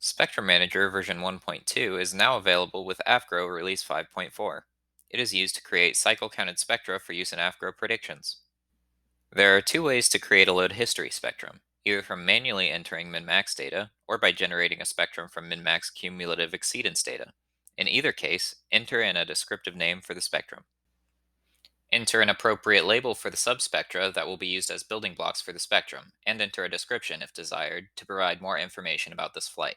Spectrum Manager version 1.2 is now available with AFGROW release 5.4. It is used to create cycle-counted spectra for use in AFGROW predictions. There are two ways to create a load history spectrum, either from manually entering min-max data or by generating a spectrum from min-max cumulative exceedance data. In either case, enter in a descriptive name for the spectrum. Enter an appropriate label for the subspectra that will be used as building blocks for the spectrum, and enter a description if desired to provide more information about this flight.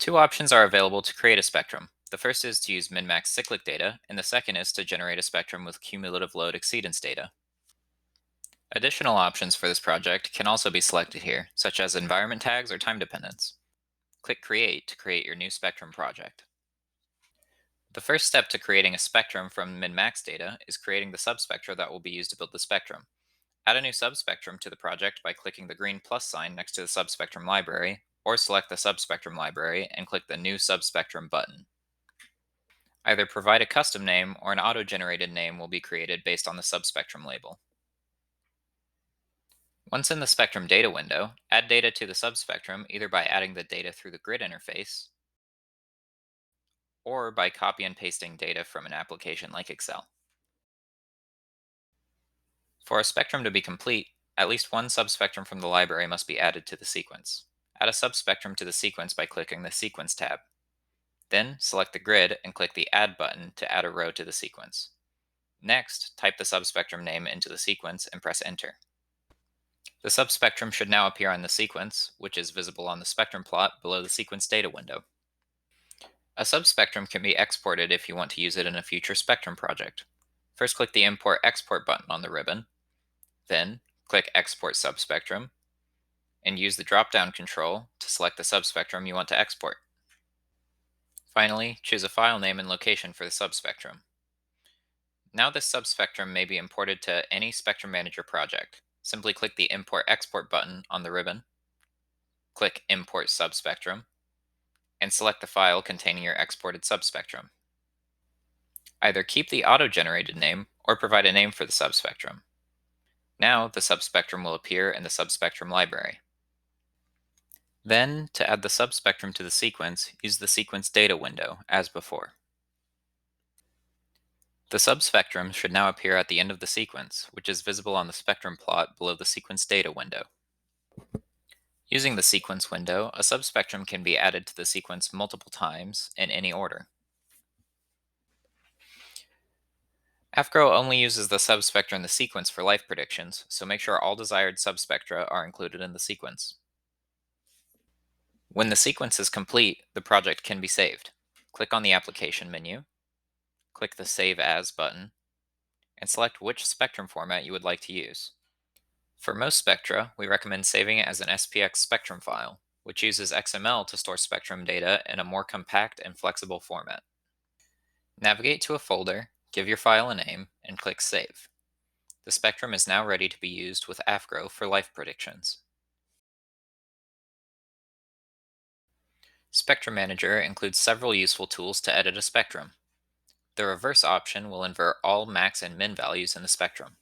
Two options are available to create a spectrum. The first is to use min-max cyclic data, and the second is to generate a spectrum with cumulative load exceedance data. Additional options for this project can also be selected here, such as environment tags or time dependence. Click Create to create your new spectrum project. The first step to creating a spectrum from min-max data is creating the subspectra that will be used to build the spectrum. Add a new subspectrum to the project by clicking the green plus sign next to the subspectrum library, or select the subspectrum library and click the New Subspectrum button. Either provide a custom name or an auto-generated name will be created based on the subspectrum label. Once in the spectrum data window, add data to the subspectrum either by adding the data through the grid interface or by copy and pasting data from an application like Excel. For a spectrum to be complete, at least one subspectrum from the library must be added to the sequence. Add a subspectrum to the sequence by clicking the Sequence tab. Then select the grid and click the Add button to add a row to the sequence. Next, type the subspectrum name into the sequence and press Enter. The subspectrum should now appear on the sequence, which is visible on the spectrum plot below the sequence data window. A subspectrum can be exported if you want to use it in a future spectrum project. First, click the Import Export button on the ribbon. Then, click Export Subspectrum, and use the drop-down control to select the subspectrum you want to export. Finally, choose a file name and location for the subspectrum. Now this subspectrum may be imported to any Spectrum Manager project. Simply click the Import Export button on the ribbon, click Import Subspectrum, and select the file containing your exported subspectrum. Either keep the auto-generated name or provide a name for the subspectrum. Now the subspectrum will appear in the subspectrum library. Then, to add the subspectrum to the sequence, use the sequence data window, as before. The subspectrum should now appear at the end of the sequence, which is visible on the spectrum plot below the sequence data window. Using the sequence window, a subspectrum can be added to the sequence multiple times in any order. AFGROW only uses the subspectra in the sequence for life predictions, so make sure all desired subspectra are included in the sequence. When the sequence is complete, the project can be saved. Click on the Application menu, click the Save As button, and select which spectrum format you would like to use. For most spectra, we recommend saving it as an SPX spectrum file, which uses XML to store spectrum data in a more compact and flexible format. Navigate to a folder, give your file a name, and click Save. The spectrum is now ready to be used with AFGROW for life predictions. Spectrum Manager includes several useful tools to edit a spectrum. The reverse option will invert all max and min values in the spectrum.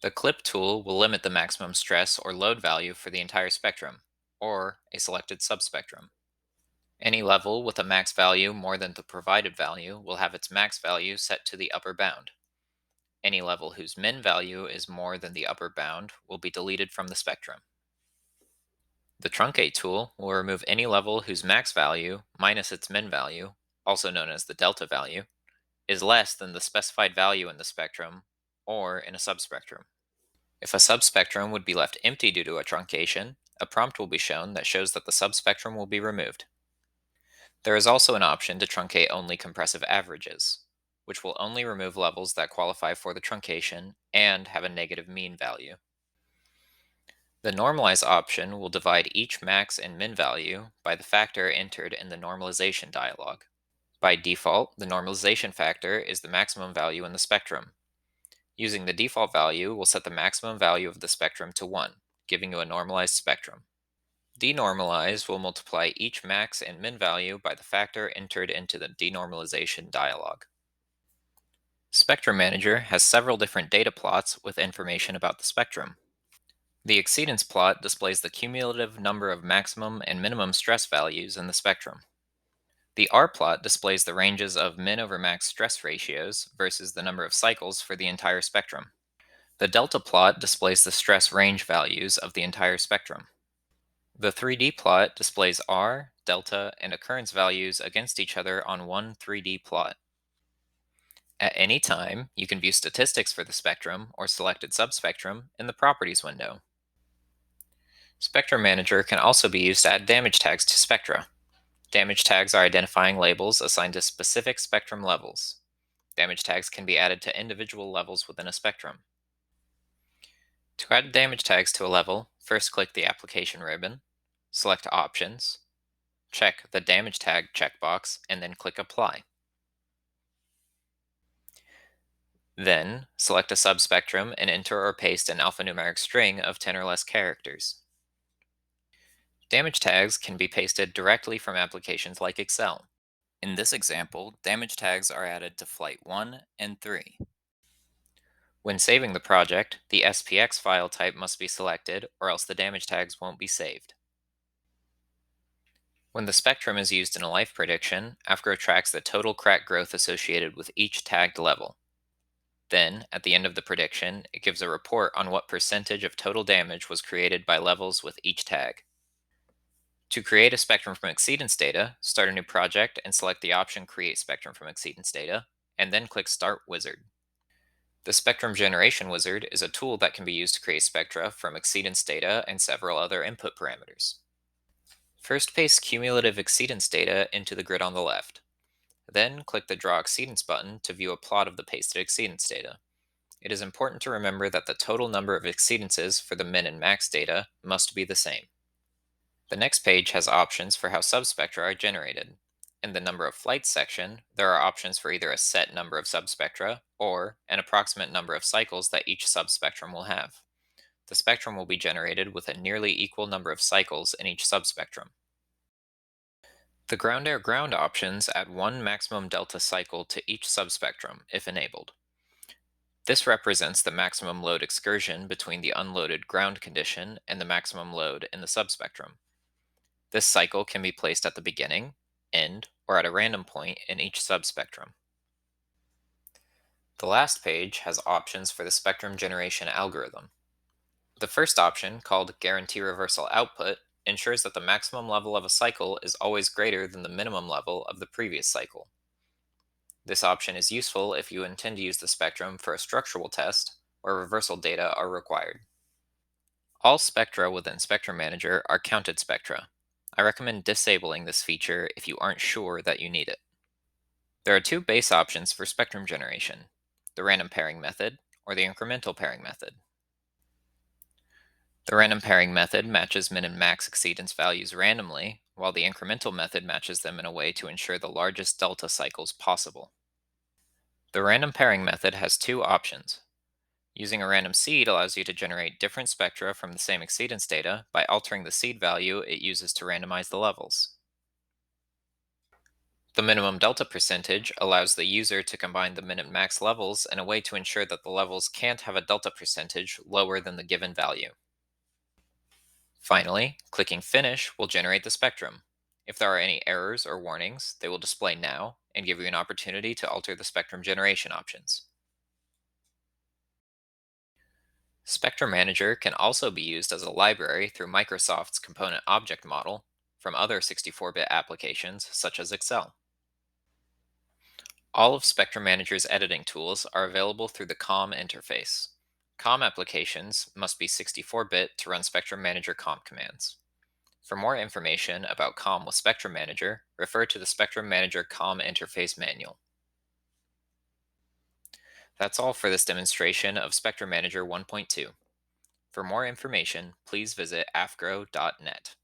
The clip tool will limit the maximum stress or load value for the entire spectrum, or a selected subspectrum. Any level with a max value more than the provided value will have its max value set to the upper bound. Any level whose min value is more than the upper bound will be deleted from the spectrum. The truncate tool will remove any level whose max value minus its min value, also known as the delta value, is less than the specified value in the spectrum or in a subspectrum. If a subspectrum would be left empty due to a truncation, a prompt will be shown that shows that the subspectrum will be removed. There is also an option to truncate only compressive averages, which will only remove levels that qualify for the truncation and have a negative mean value. The normalize option will divide each max and min value by the factor entered in the normalization dialog. By default, the normalization factor is the maximum value in the spectrum. Using the default value will set the maximum value of the spectrum to 1, giving you a normalized spectrum. Denormalize will multiply each max and min value by the factor entered into the denormalization dialog. Spectrum Manager has several different data plots with information about the spectrum. The exceedance plot displays the cumulative number of maximum and minimum stress values in the spectrum. The R plot displays the ranges of min over max stress ratios versus the number of cycles for the entire spectrum. The delta plot displays the stress range values of the entire spectrum. The 3D plot displays R, delta, and occurrence values against each other on one 3D plot. At any time, you can view statistics for the spectrum or selected subspectrum in the Properties window. Spectrum Manager can also be used to add damage tags to spectra. Damage tags are identifying labels assigned to specific spectrum levels. Damage tags can be added to individual levels within a spectrum. To add damage tags to a level, first click the Application ribbon, select Options, check the Damage Tag checkbox, and then click Apply. Then, select a subspectrum and enter or paste an alphanumeric string of 10 or less characters. Damage tags can be pasted directly from applications like Excel. In this example, damage tags are added to Flight 1 and 3. When saving the project, the SPX file type must be selected, or else the damage tags won't be saved. When the spectrum is used in a life prediction, AFGROW tracks the total crack growth associated with each tagged level. Then, at the end of the prediction, it gives a report on what percentage of total damage was created by levels with each tag. To create a spectrum from exceedance data, start a new project and select the option Create Spectrum from Exceedance Data, and then click Start Wizard. The Spectrum Generation Wizard is a tool that can be used to create spectra from exceedance data and several other input parameters. First, paste cumulative exceedance data into the grid on the left. Then, click the Draw Exceedance button to view a plot of the pasted exceedance data. It is important to remember that the total number of exceedances for the min and max data must be the same. The next page has options for how subspectra are generated. In the Number of Flights section, there are options for either a set number of subspectra or an approximate number of cycles that each subspectrum will have. The spectrum will be generated with a nearly equal number of cycles in each subspectrum. The ground-air-ground options add one maximum delta cycle to each subspectrum, if enabled. This represents the maximum load excursion between the unloaded ground condition and the maximum load in the subspectrum. This cycle can be placed at the beginning, end, or at a random point in each subspectrum. The last page has options for the spectrum generation algorithm. The first option, called Guarantee Reversal Output, ensures that the maximum level of a cycle is always greater than the minimum level of the previous cycle. This option is useful if you intend to use the spectrum for a structural test where reversal data are required. All spectra within Spectrum Manager are counted spectra. I recommend disabling this feature if you aren't sure that you need it. There are two base options for spectrum generation: the random pairing method or the incremental pairing method. The random pairing method matches min and max exceedance values randomly, while the incremental method matches them in a way to ensure the largest delta cycles possible. The random pairing method has two options. Using a random seed allows you to generate different spectra from the same exceedance data by altering the seed value it uses to randomize the levels. The minimum delta percentage allows the user to combine the min and max levels in a way to ensure that the levels can't have a delta percentage lower than the given value. Finally, clicking Finish will generate the spectrum. If there are any errors or warnings, they will display now and give you an opportunity to alter the spectrum generation options. Spectrum Manager can also be used as a library through Microsoft's Component Object Model from other 64-bit applications such as Excel. All of Spectrum Manager's editing tools are available through the COM interface. COM applications must be 64-bit to run Spectrum Manager COM commands. For more information about COM with Spectrum Manager, refer to the Spectrum Manager COM interface manual. That's all for this demonstration of Spectrum Manager 1.2. For more information, please visit afgrow.net.